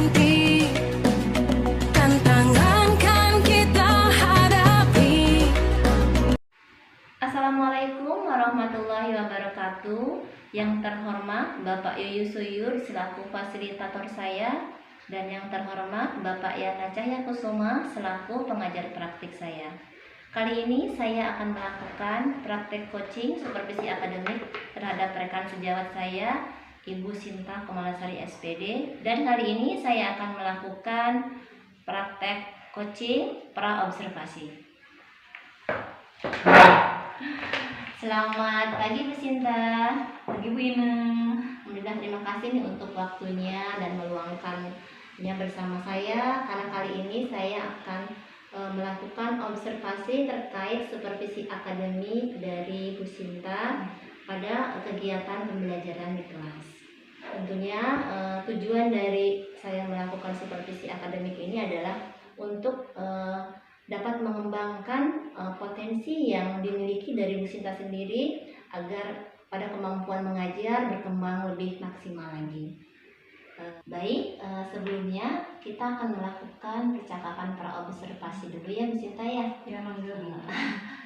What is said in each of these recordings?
nanti, tantangan kan kita hadapi. Assalamualaikum warahmatullahi wabarakatuh. Yang terhormat Bapak Yuyu Suyur selaku fasilitator saya, dan yang terhormat Bapak Yana Cahya Kusuma selaku pengajar praktik saya. Kali ini saya akan melakukan praktek coaching supervisi akademik terhadap rekan sejawat saya, Ibu Sinta Kemalasari SPD, dan kali ini saya akan melakukan praktek coaching pra observasi. Selamat pagi Bu Sinta. Pagi Bu Ina. Alhamdulillah, terima kasih nih untuk waktunya dan meluangkannya bersama saya, karena kali ini saya akan melakukan observasi terkait supervisi akademik dari Bu Sinta pada kegiatan pembelajaran di kelas. Tentunya tujuan dari saya melakukan supervisi akademik ini adalah untuk dapat mengembangkan potensi yang dimiliki dari Bu Sinta sendiri agar pada kemampuan mengajar berkembang lebih maksimal lagi. Baik, sebelumnya kita akan melakukan percakapan pra observasi dulu ya Bu Sinta ya. Ya, mangga.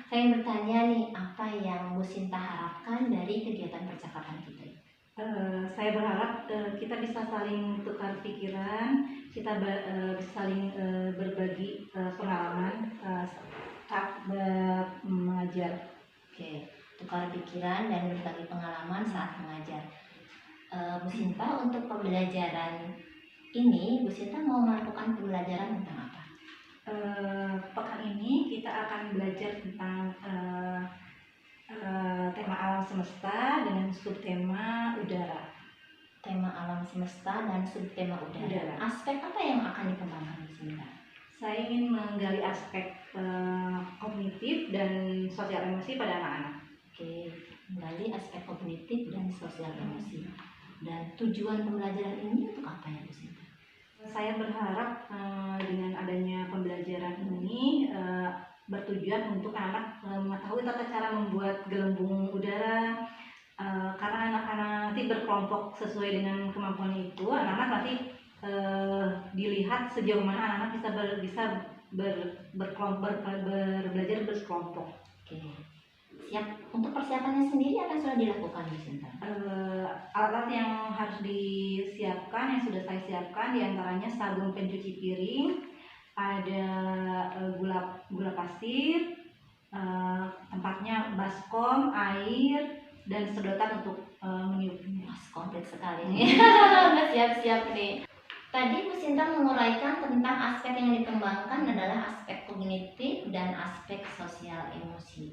Saya ingin bertanya nih, apa yang Bu Sinta harapkan dari kegiatan percakapan kita? Saya berharap kita bisa saling tukar pikiran, kita bisa saling berbagi pengalaman saat mengajar. Oke, tukar pikiran dan berbagi pengalaman saat mengajar. Bu Sinta, untuk pembelajaran ini Bu Sinta mau melakukan pembelajaran tentang apa? Pekan ini kita akan belajar tentang tema alam semesta dengan subtema udara. Tema alam semesta dan subtema udara. Udara. Aspek apa yang akan dikembangkan Bu Sinta? Saya ingin menggali aspek kognitif dan sosial emosi pada anak-anak. Oke, menggali aspek kognitif dan sosial emosi. Dan tujuan pembelajaran ini untuk apa ya Bu Sinta? Saya berharap dengan adanya pembelajaran ini bertujuan untuk anak mengetahui tata cara membuat gelembung udara, karena anak-anak nanti berkelompok sesuai dengan kemampuannya itu. Anak-anak nanti dilihat sejauh mana anak-anak bisa belajar berkelompok. Oke, siap. Untuk persiapannya sendiri apa yang sudah dilakukan Bu Sinta? Alat yang harus disiapkan, yang sudah saya siapkan, diantaranya sabun pencuci piring, ada gula pasir, tempatnya baskom, air, dan sedotan untuk meniupnya. Komplit sekali nih. Siap-siap nih. Tadi Bu Sinta menguraikan tentang aspek yang dikembangkan adalah aspek kognitif dan aspek sosial emosi.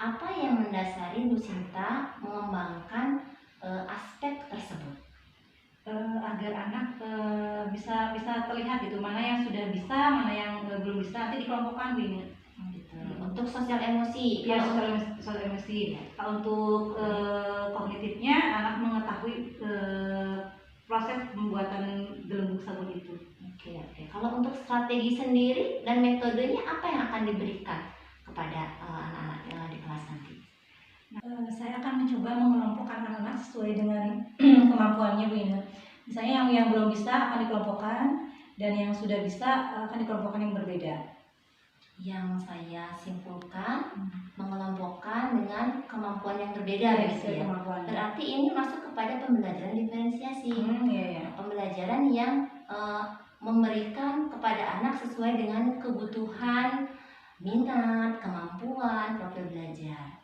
Apa yang mendasari Bu Sinta mengembangkan aspek tersebut? Agar anak bisa terlihat gitu, mana yang sudah bisa, mana yang belum bisa, nanti dikelompokkan Bu Ina. Gitu. Untuk sosial emosi, Ya, soal emosi. Kalau untuk kognitifnya, anak mengetahui proses pembuatan gelembung sabun itu. Oke. Kalau untuk strategi sendiri dan metodenya, apa yang akan diberikan kepada anak-anak di kelas nanti? Saya akan mencoba mengelompokkan anak-anak sesuai dengan kemampuannya Bu Ina. Misalnya yang belum bisa akan dikelompokkan, dan yang sudah bisa akan dikelompokkan yang berbeda. Yang saya simpulkan, mengelompokkan dengan kemampuan yang berbeda, Sesuai ya. kemampuannya. Berarti ini masuk kepada pembelajaran diferensiasi. Iya. Pembelajaran yang memberikan kepada anak sesuai dengan kebutuhan, minat, kemampuan, profil belajar.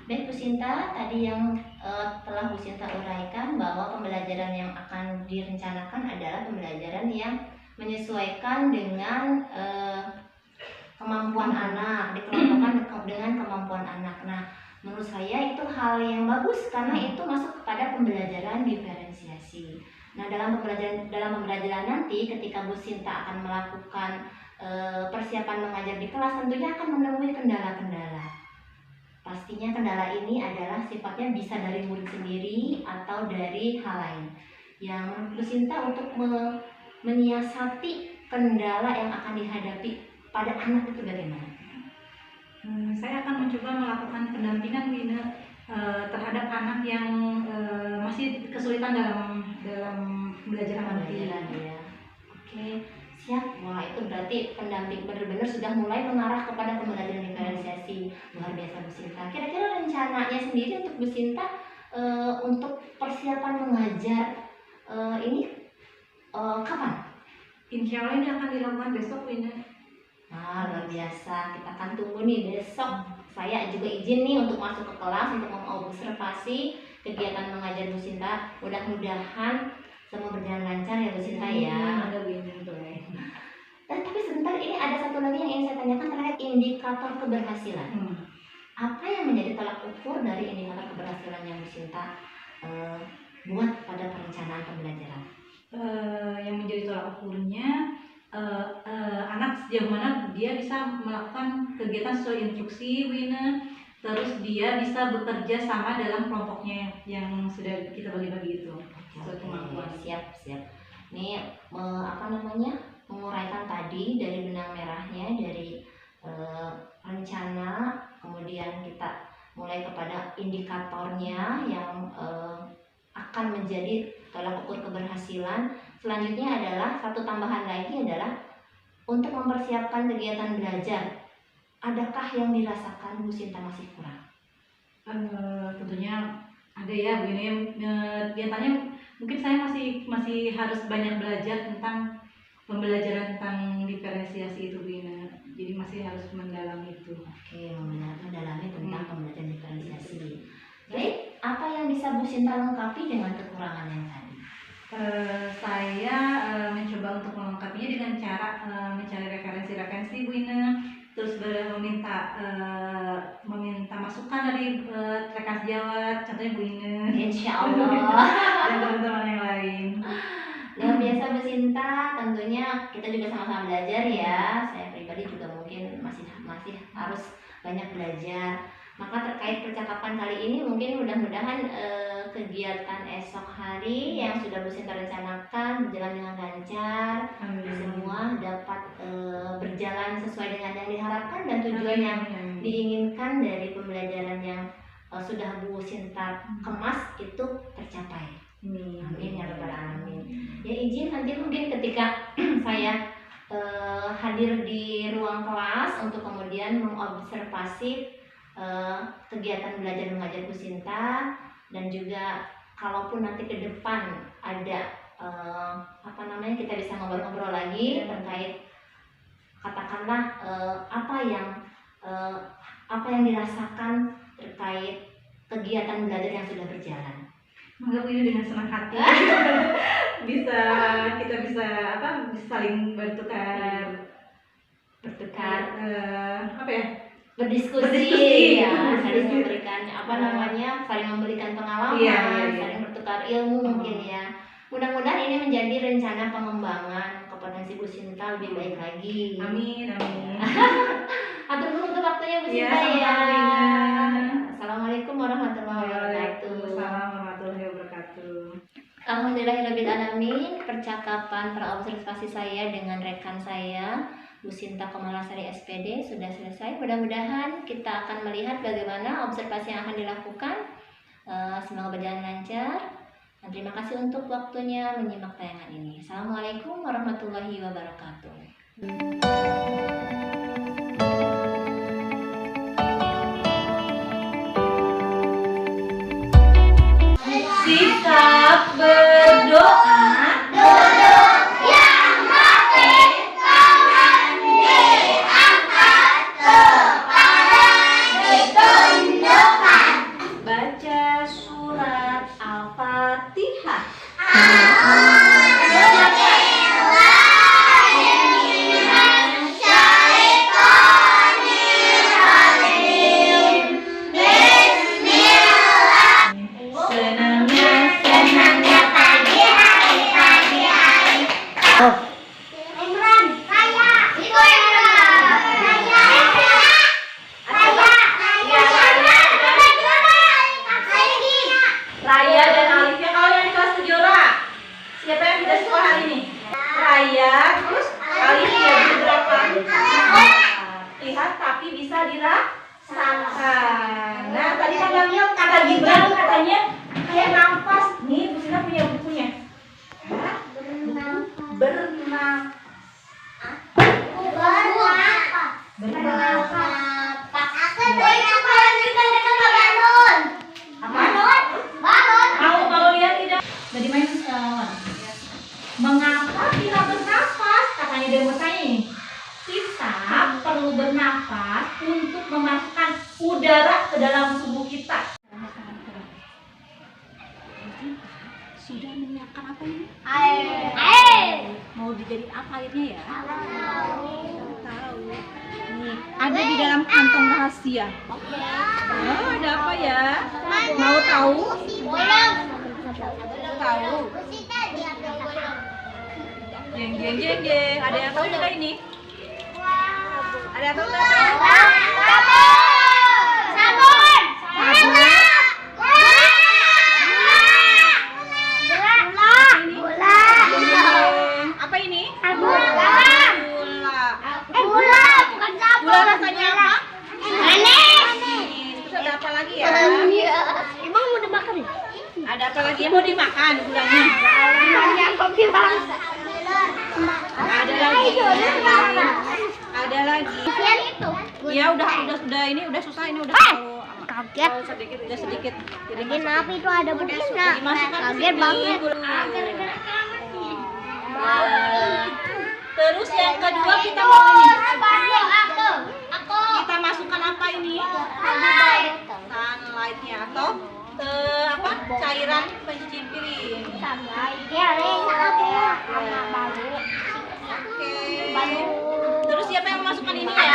Baik Bu Sinta, tadi yang telah Bu Sinta uraikan bahwa pembelajaran yang akan direncanakan adalah pembelajaran yang menyesuaikan dengan kemampuan anak, dikelompokkan dengan kemampuan anak. Nah, menurut saya itu hal yang bagus karena itu masuk kepada pembelajaran diferensiasi. Nah, dalam pembelajaran nanti ketika Bu Sinta akan melakukan persiapan mengajar di kelas, tentunya akan menemui kendala-kendala. Pastinya kendala ini adalah sifatnya bisa dari murid sendiri atau dari hal lain. Yang menurut Bu Sinta untuk menyiasati kendala yang akan dihadapi pada anak itu bagaimana? Saya akan mencoba melakukan pendampingan Bu Ina terhadap anak yang masih kesulitan dalam belajar nanti. Ya. Oke, siap. Wah, itu berarti pendamping benar-benar sudah mulai mengarah kepada pembelajaran diferensiasi. Luar biasa Bu Sinta. Kira-kira rencananya sendiri untuk Bu Sinta untuk persiapan mengajar ini kapan? Insya Allah ini akan dilakukan besok ini. Nah, luar biasa. Kita akan tunggu nih besok. Saya juga izin nih untuk masuk ke kelas untuk mengobservasi kegiatan mengajar Bu Sinta. Mudah-mudahan semua berjalan lancar ya Bu Sinta ya. Ada begini boleh. Tapi sebentar, ini ada satu lagi yang ingin saya tanyakan terkait indikator keberhasilan. Apa yang menjadi tolak ukur dari indikator keberhasilan yang Bu Sinta buat pada perencanaan pembelajaran? Yang menjadi tolak ukurnya anak sejauh mana dia bisa melakukan kegiatan sesuai instruksi Wina, terus dia bisa bekerja sama dalam kelompoknya yang sudah kita bagi-bagi itu sesuai kemampuan. Siap. Ini menguraikan tadi dari benang merahnya, dari rencana, kemudian kita mulai kepada indikatornya yang akan menjadi tolak ukur keberhasilan. Selanjutnya adalah satu tambahan lagi adalah untuk mempersiapkan kegiatan belajar. Adakah yang dirasakan Bu Sinta masih kurang? Tentunya ada ya begini. Biasanya mungkin saya masih harus banyak belajar tentang pembelajaran tentang diferensiasi itu Bina. Jadi masih harus mendalami itu. Oke, mendalami tentang pembelajaran diferensiasi. Baik, apa yang bisa Bu Sinta lengkapi dengan kekurangan yang tadi? Saya mencoba untuk melengkapinya dengan cara mencari referensi Bu Ina, terus meminta masukan dari rekan sejawat, contohnya Bu Ina, Insya Allah. dan teman-teman yang lain. Luar biasa Bu Sinta, tentunya kita juga sama-sama belajar ya. Saya pribadi juga mungkin masih harus banyak belajar. Maka terkait percakapan kali ini mungkin mudah-mudahan kegiatan esok hari yang sudah Bu Sinta rencanakan berjalan dengan lancar. Semua dapat berjalan sesuai dengan yang diharapkan dan tujuan yang diinginkan dari pembelajaran yang sudah Bu Sinta kemas itu tercapai. Amin ya rabbal alamin. Ya izin nanti mungkin ketika saya hadir di ruang kelas untuk kemudian mengobservasi kegiatan belajar mengajar Bu Sinta, dan juga kalaupun nanti ke depan ada kita bisa ngobrol-ngobrol lagi terkait katakanlah apa yang dirasakan terkait kegiatan belajar yang sudah berjalan. Menganggap ini dengan senang hati. kita bisa saling bertukar berdiskusi ya, saling memberikan saling memberikan pengalaman, saling bertukar ilmu mungkin ya. Mudah-mudahan ini menjadi rencana pengembangan kompetensi Bu Sinta lebih baik lagi. Amin. Atur dulu untuk waktunya Bu Sinta ya. Assalamualaikum warahmatullahi wabarakatuh. Waalaikumsalam warahmatullahi wabarakatuh. Alhamdulillahirabbil alamin. Percakapan praobservasi saya dengan rekan saya Bu Sinta Komalasari SPD sudah selesai. Mudah-mudahan kita akan melihat bagaimana observasi yang akan dilakukan. Semoga berjalan lancar. Dan terima kasih untuk waktunya menyimak tayangan ini. Assalamualaikum warahmatullahi wabarakatuh. Sikap berdoa. Baca surat Al-Fatihah. Raya dan Alifnya, kalau yang di kelas kejora, siapa yang tidak sekolah hari ini? Raya, terus Alifnya berapa? Lihat tapi bisa dirasakan. Nah, tadi kata Gibran katanya kayak nafas. Nih, Bu Sina punya bukunya. Bernafas. Mau lihat tidak? Jadi main mengapa kita bernafas? Katanya dia mau tanya nih. Kita perlu bernafas untuk memasukkan udara ke dalam tubuh kita. Sudah menyiapkan apa ini? Air. Mau dijadiin apa airnya ya? Tahu. Nih, ada di dalam kantong rahasia. Oh, ada apa ya? Mau tahu? Tahu. Jeng jeng jeng jeng. Ada yang tahu juga ini? Ada yang tahu nggak? Sabun. Apa ini? Gula. Gula. Bukan sabun. Gula rasanya apa? Manis. Terus ada apa lagi ya? Emang mau dimakan ya? Ada apa lagi yang mau dimakan gulanya? Yang kau bilang. Ada lagi. Ada lagi. Yang itu. Ya udah ini udah susah ini udah terlalu Kaget. udah sedikit. Jadi Kenapa itu ada begini? dimasukkan ke Kaget sini banget. gulanya. Terus yang kedua kita mau ini. Aku. Kita masukkan apa ini? Sunlightnya atau apa? Cairan pencuci piring. Oke. Terus siapa yang memasukkan ini ya?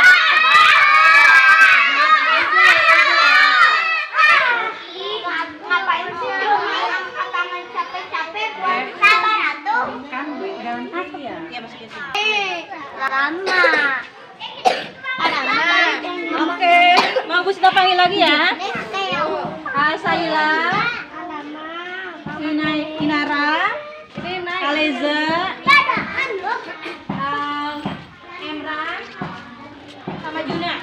Ngapain sih angkat tangan capek-capek buat sabar atuh? Kan dalam tas ya? Iya masukin sini. Lama. Oke, mau Bu Sina panggil lagi ya? Saila, Inara, Aleza, Emran, sama Juna.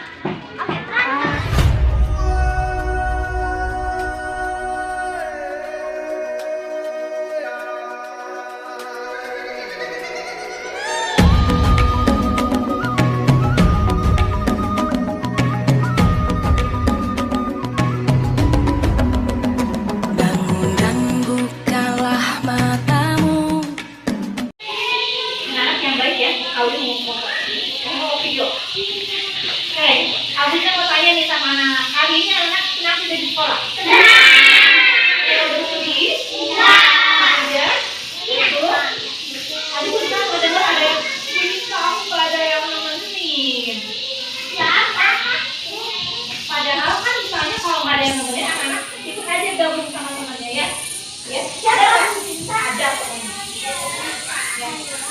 Dan bukalah matamu. Anak yang baik ya, Audi mau video. Oke, Audi kan mau tanya nih sama anak. Hari ini anak senang tidak di sekolah? Ya udah sedih? Ada? Tadi Bu Sina mau dengar ada yang bunyi kamu, ada yang nemenin. Padahal kan misalnya kalau nggak ada yang nemenin anak-anak ikut aja gabung sama temannya ya. Ya, ada pokoknya.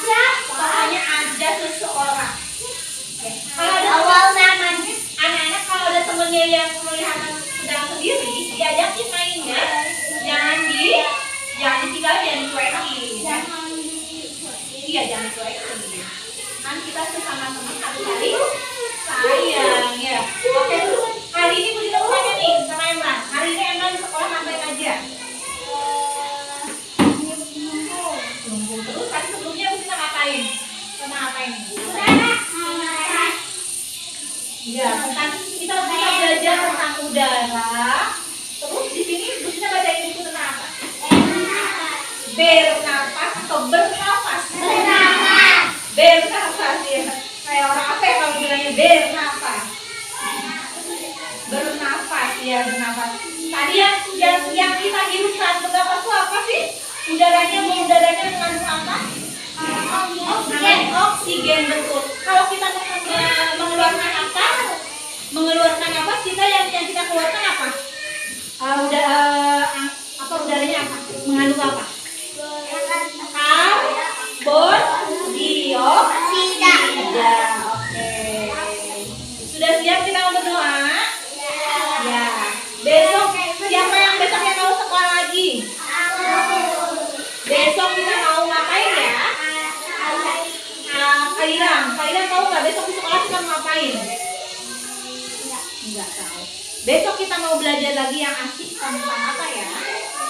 Ya, pokoknya ada seseorang. Oke. Kalau ada anak-anak kalau ada temennya yang kelihatan sedang sendiri, diajakin mainnya, jangan ditinggal, jangan dicuekin. Iya, jangan dicuekin. Kan kita sesama teman harus saling sayang ya. Oke, hari ini Bu Sina tanya nih sama Emran. Hari ini Emran di sekolah ngapain aja? Terus tadi sebelumnya Bu Sina ngapain? Sama ngapain? Iya, tentang kita belajar tentang udara. Terus di sini Bu Sina bacain buku tentang apa? Bernafas atau bernafas? Bernafas ya. Kayak orang apa ya kalau bilangnya bernafas? Bernafas ya, bernafas. Tadi yang kita hidupkan bernafas itu apa sih? Udaranya mengandung apa? Oksigen, betul. Kalau kita mengeluarkan apa? Kita yang kita keluarkan apa? Udaranya apa? Mengandung apa? Karbon dioksida. Oke. Sudah siap kita mau berdoa? Ya. Besok siapa yang besoknya mau sekolah lagi? Besok kita mau ngapain ya? Kalian tahu nggak besok di sekolah kita mau ngapain? Enggak tahu. Besok kita mau belajar lagi yang asik tentang apa ya?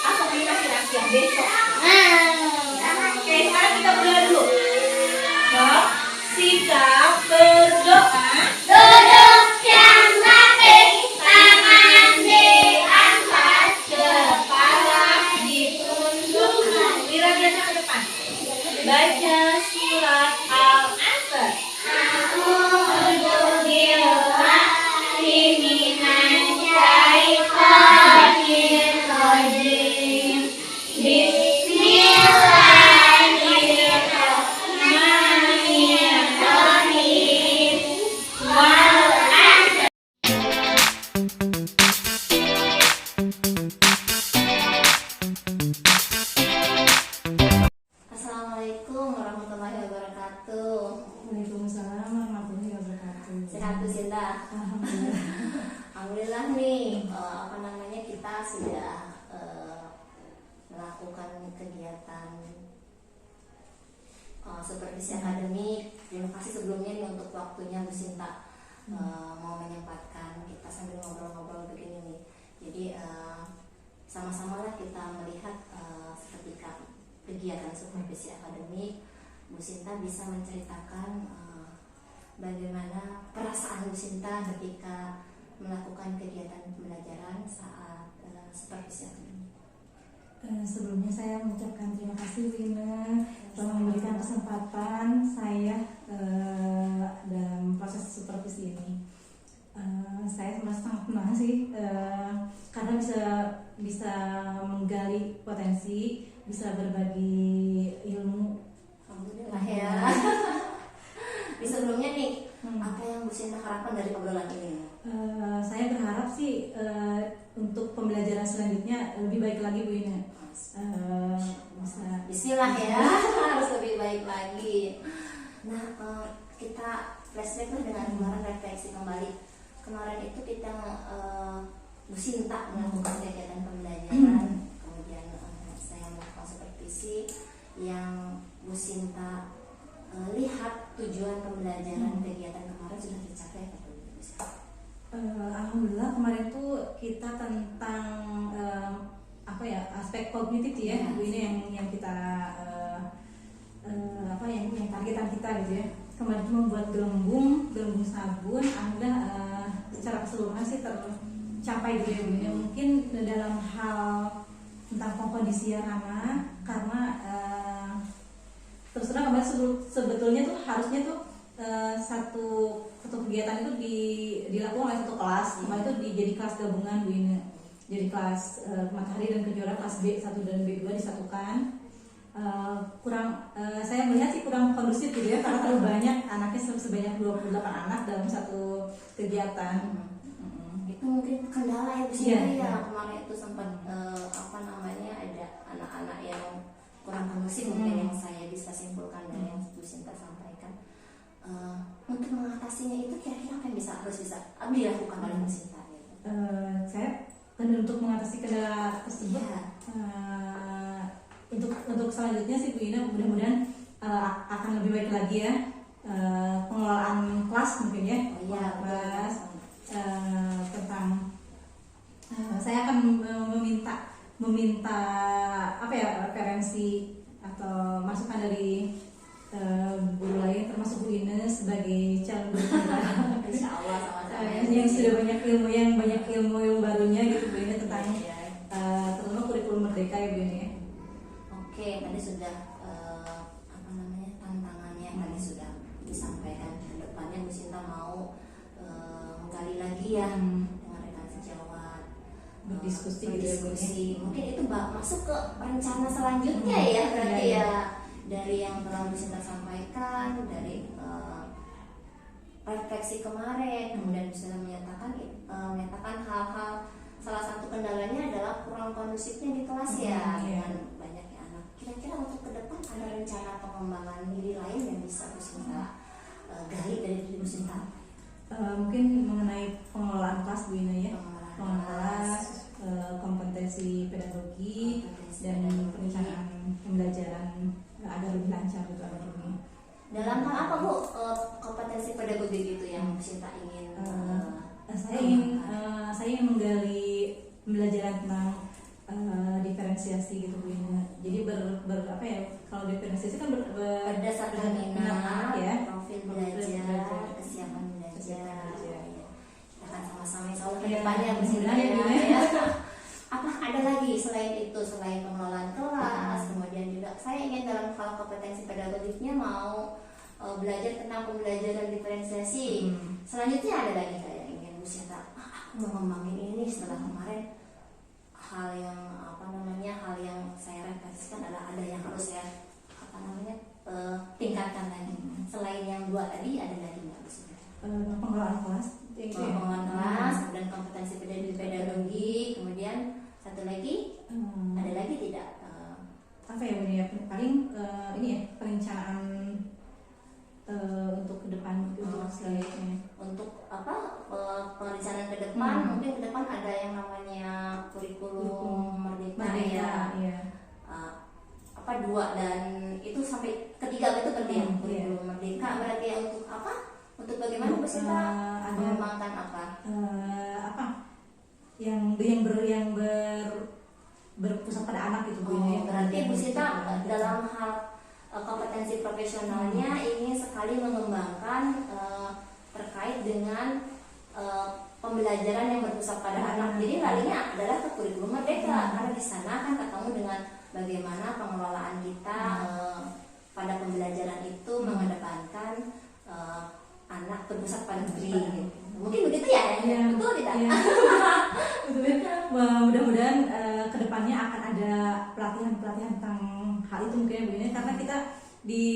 Komunikasi rakyat besok. Oke, sekarang kita berdoa dulu. Sikap berdoa. Duduk yang rapi, tangan diangkat, Kepala ditundukkan. Wira biasa ke depan. Baca surat Al-Asr. Assalamualaikum warahmatullahi wabarakatuh. Waalaikumsalam warahmatullahi wabarakatuh. Sehat Bu Sinta? Alhamdulillah. Alhamdulillah nih, kita sudah melakukan kegiatan supervisi akademik. Terima kasih sebelumnya nih untuk waktunya Bu Sinta mau menyempatkan kita sambil ngobrol-ngobrol begini nih. Jadi sama-sama lah kita melihat seketika kegiatan supervisi akademik. Bu Sinta bisa menceritakan bagaimana perasaan Bu Sinta ketika melakukan kegiatan pembelajaran saat supervisi akademik. Sebelumnya saya mengucapkan terima kasih Bu Ina telah memberikan kesempatan saya dalam proses supervisi ini. Saya merasa sangat senang sih karena bisa menggali potensi, bisa berbagi ilmu. Alhamdulillah ya. Di sebelumnya nih, apa yang Bu Sinta harapkan dari obrolan ini? Saya berharap sih untuk pembelajaran selanjutnya lebih baik lagi Bu Ina. Bisa Bismillah ya, harus lebih baik lagi. Nah, kita flashback lah dengan kemarin, refleksi kembali. Kemarin itu kita Bu Sinta melakukan kegiatan pembelajaran, kemudian saya melakukan supervisi yang Bu Sinta lihat tujuan pembelajaran kegiatan kemarin sudah tercapai atau belum? Alhamdulillah kemarin tuh kita tentang aspek kognitif ya, Bu ini yang kita yang targetan kita gitu ya. Kemarin itu membuat gelembung sabun, alhamdulillah secara keseluruhan sih tercapai gitu ya Bu ini. Mungkin dalam hal tentang pengkondisian anak karena terus terang kemarin sebetulnya tuh harusnya tuh satu kegiatan itu dilakukan oleh satu kelas. Kemarin itu jadi kelas gabungan Bu ini. Jadi kelas Matahari dan Kejora kelas B1 dan B2 disatukan. Saya melihat sih kurang kondusif gitu ya karena terlalu banyak anaknya sebanyak 28 anak dalam satu kegiatan. Itu mungkin kendala ya Bu Sinta ya. Kemarin itu sempat ada anak-anak yang kurang kondusif mungkin yang saya bisa simpulkan dari yang Bu Sinta sampaikan. Untuk mengatasinya itu kira-kira apa yang harus bisa dilakukan oleh Bu Sinta? Dan untuk mengatasi kendala tersebut untuk selanjutnya sih Bu Ina mudah-mudahan akan lebih baik lagi ya pengelolaan kelas mungkin ya. Kelas tentang saya akan meminta referensi atau masukan dari guru lain termasuk Bu Ina sebagai calon guru kita. Insya Allah sama-sama yang sudah banyak ilmu yang barunya gitu Bu Ina tentang terutama kurikulum merdeka ya Bu Ina ya. Oke, tadi sudah tantangannya tadi sudah disampaikan. Ke depannya Bu Sinta mau menggali lagi ya dengan rekan sejawat, berdiskusi. Mungkin itu masuk ke rencana selanjutnya ya berarti ya. Dari yang telah Bu Sinta sampaikan, dari refleksi kemarin, kemudian bisa menyatakan hal-hal, salah satu kendalanya adalah kurang kondusifnya di kelas ya dengan banyaknya anak. Kira-kira untuk ke depan ada rencana pengembangan diri lain yang bisa Bu Sinta gali dari diri Bu Sinta? Mungkin mengenai pengelolaan kelas Bu Ina ya, pengelolaan kelas, kompetensi pedagogi dan perencanaan pembelajaran agar lebih lancar gitu Dalam hal apa Bu kompetensi pedagogi itu yang Bu Sinta ingin Saya ingin menggali pembelajaran tentang diferensiasi gitu Bu Ina. Jadi apa ya, kalau diferensiasi kan Berdasarkan minat, ya, profil belajar, kesiapan belajar. belajar. Kita akan sama-sama insya Allah ke Iya, depannya sebenarnya ya. Apa ada lagi selain itu, selain pengelolaan kelas, kemudian juga saya ingin dalam hal kompetensi pedagogiknya mau belajar tentang pembelajaran diferensiasi. Selanjutnya ada lagi saya ingin Bu Sinta, aku mau ngembangin ini setelah kemarin hal yang hal yang saya refleksikan adalah ada yang harus saya tingkatkan lagi. Selain yang dua tadi ada lagi nggak Bu Sinta? Pengelolaan kelas, Pengelolaan kelas, kemudian kompetensi pedagogi, kemudian satu lagi ada lagi tidak? Apa ya Bu Ina? Paling ini ya, perencanaan untuk ke depan, untuk selanjutnya. Untuk perencanaan ke depan, mungkin ke depan ada yang namanya kurikulum merdeka ya. Iya. Dua dan itu sampai ketiga itu berarti ya, kurikulum merdeka berarti ya untuk apa? Untuk bagaimana Bu Sinta mengembangkan apa? Yang berpusat pada anak itu Bu Ina. Berarti Bu Sinta dalam hal kompetensi profesionalnya ingin sekali mengembangkan terkait dengan pembelajaran yang berpusat pada anak. Jadi larinya adalah ke kurikulum merdeka karena di sana kan ketemu dengan bagaimana pengelolaan kita pada pembelajaran itu mengedepankan anak berpusat pada diri. Mungkin begitu ya? Betul tidak? Mudah-mudahan kedepannya akan ada pelatihan-pelatihan tentang hal itu mungkin ya Bu Ina, karena kita di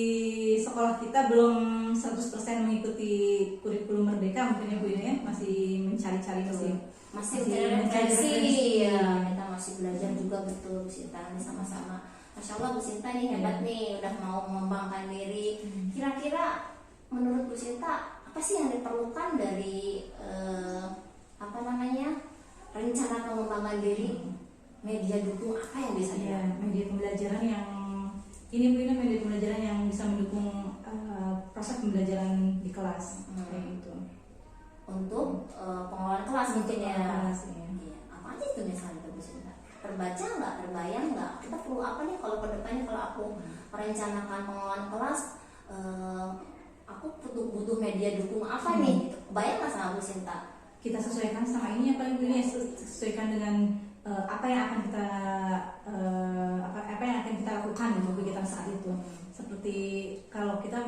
sekolah kita belum 100% mengikuti kurikulum merdeka mungkin ya Bu Ina, masih mencari-cari masih referensi ya, kita masih belajar juga betul Bu Sinta ini sama-sama. Masya Allah Bu Sinta nih hebat nih, udah mau mengembangkan diri. Kira-kira menurut Bu Sinta apa sih yang diperlukan dari rencana pengembangan diri? Media dukung apa yang bisa media pembelajaran yang ini Bu Ina, media pembelajaran yang bisa mendukung proses pembelajaran di kelas kayak gitu. Untuk pengelolaan kelas mungkin ya. Iya. Apa aja itu misalnya Bu Sinta? Terbaca nggak? Terbayang nggak? Kita perlu apa nih kalau kedepannya kalau aku merencanakan pengelolaan kelas, aku butuh media dukung apa nih? Gitu. Bayang nggak sama Bu Sinta? Kita sesuaikan sama ini apa Bu Ina, sesuaikan dengan apa yang akan kita lakukan untuk kegiatan saat itu. Seperti kalau kita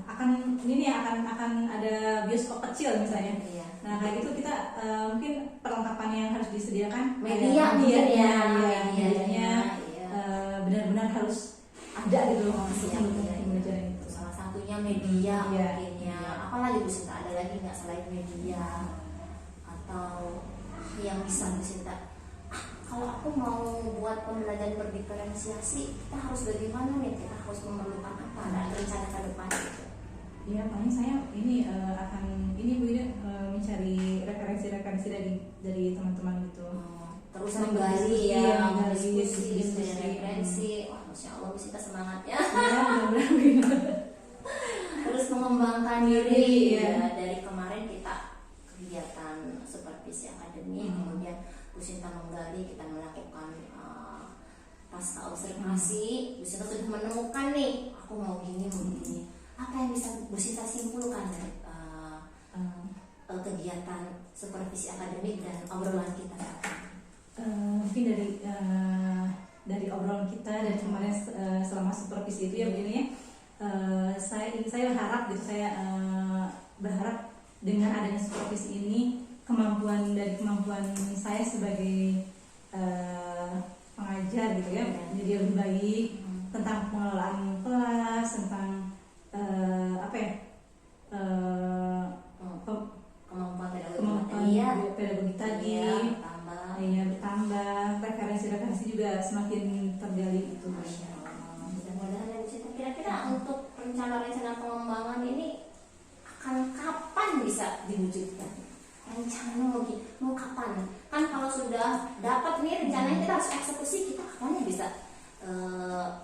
akan ada bioskop kecil misalnya. Iya. Nah kayak gitu kita mungkin perlengkapan yang harus disediakan Medianya benar-benar harus ada gitu pembelajaran itu. Salah satunya media mungkin ya. Apalagi Bu Sinta, ada lagi nggak selain media atau yang bisa Bu Sinta? Kalau aku mau buat pembelajaran berdiferensiasi, kita harus bagaimana nih? Kita harus memerlukan apa? Ada rencana ke depan gitu. Ya paling saya ini akan Bu Ina mencari referensi dari teman-teman gitu. Terus menggali ya, diskusi, diskusi. referensi. Wah, Masya Allah Bu Sinta semangat ya. Mudah-mudahan. Terus mengembangkan diri ya. Dari kemarin kita kegiatan supervisi akademik, kemudian Bu Sinta menggali, kita melakukan pasca observasi. Bu Sinta sudah menemukan nih, aku mau gini. Apa yang bisa Bu Sinta simpulkan dari kegiatan supervisi akademik dan obrolan kita? Mungkin dari obrolan kita dari kemarin selama supervisi itu ya Bu Ina ya, saya berharap dengan adanya supervisi ini kemampuan saya sebagai pengajar gitu ya jadi lebih baik tentang pengelolaan kelas, tentang kemampuan pedagogi tadi bertambah, referensi juga semakin tergali itu. Mudah-mudahan ya Bu Sinta. Kira-kira untuk rencana-rencana pengembangan ini akan kapan bisa diwujudkan? Rencana mau kapan? Kan kalau sudah dapat nih rencananya kita harus eksekusi, kita kapan bisa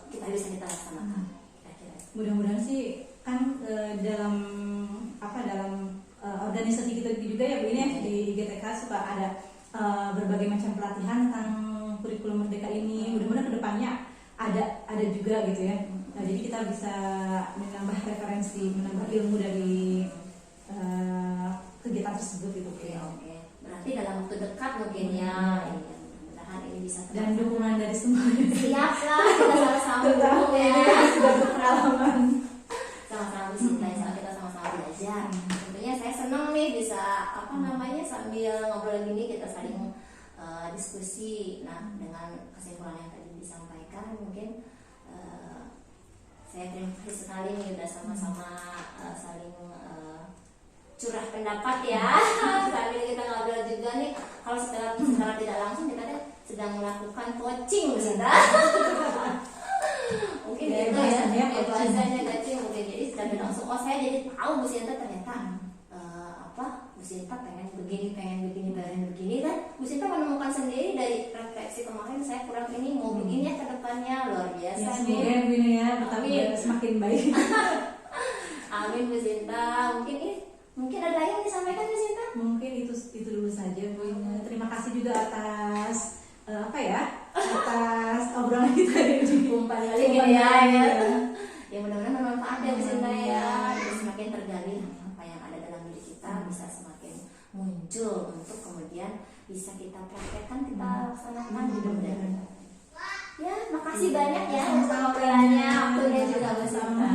kita laksanakan? Kira-kira. Mudah-mudahan sih kan dalam organisasi kita juga ya Bu ini ya, di GTK suka ada berbagai macam pelatihan tentang kurikulum merdeka ini. Mudah-mudahan kedepannya ada juga gitu ya. Nah, jadi kita bisa menambah referensi, menambah ilmu dari kegiatan tersebut gitu. Oke. Berarti dalam waktu dekat mungkin ya. Mudah-mudahan ini bisa Dan dukungan dari semuanya. siap lah, kita sama-sama dukung ya. Sudah berpengalaman. Sama-sama Bu Sinta, kita sama-sama belajar. Tentunya saya senang nih bisa sambil ngobrol gini kita saling diskusi. Nah, dengan kesimpulan yang tadi disampaikan mungkin saya terima kasih sekali nih udah sama-sama saling curah pendapat ya. Sambil kita ngobrol juga nih, kalau secara tidak langsung kita kan sedang melakukan coaching Bu Sinta. Mungkin Ya, itu bahasanya ya bahasanya coaching mungkin, jadi secara tidak langsung saya jadi tahu Bu Sinta ternyata Bu Sinta pengen begini kan. Bu Sinta menemukan sendiri dari refleksi kemarin, saya kurang ini mau begini ya ke depannya, luar biasa Ya, nih. semoga Bu ini ya semakin baik. Amin Bu Sinta. Mungkin ada yang disampaikan Bu Sinta? Mungkin itu dulu saja Bu Ina. Terima kasih juga atas atas obrolan kita di umpan kali ini ya. Ya mudah-mudahan bermanfaat ya Bu Sinta ya. Jadi semakin tergali apa yang ada dalam diri kita bisa semakin muncul untuk kemudian bisa kita praktekkan, kita laksanakan di dunia. Ya, makasih banyak ya untuk obrolannya, waktunya juga Bu Sinta.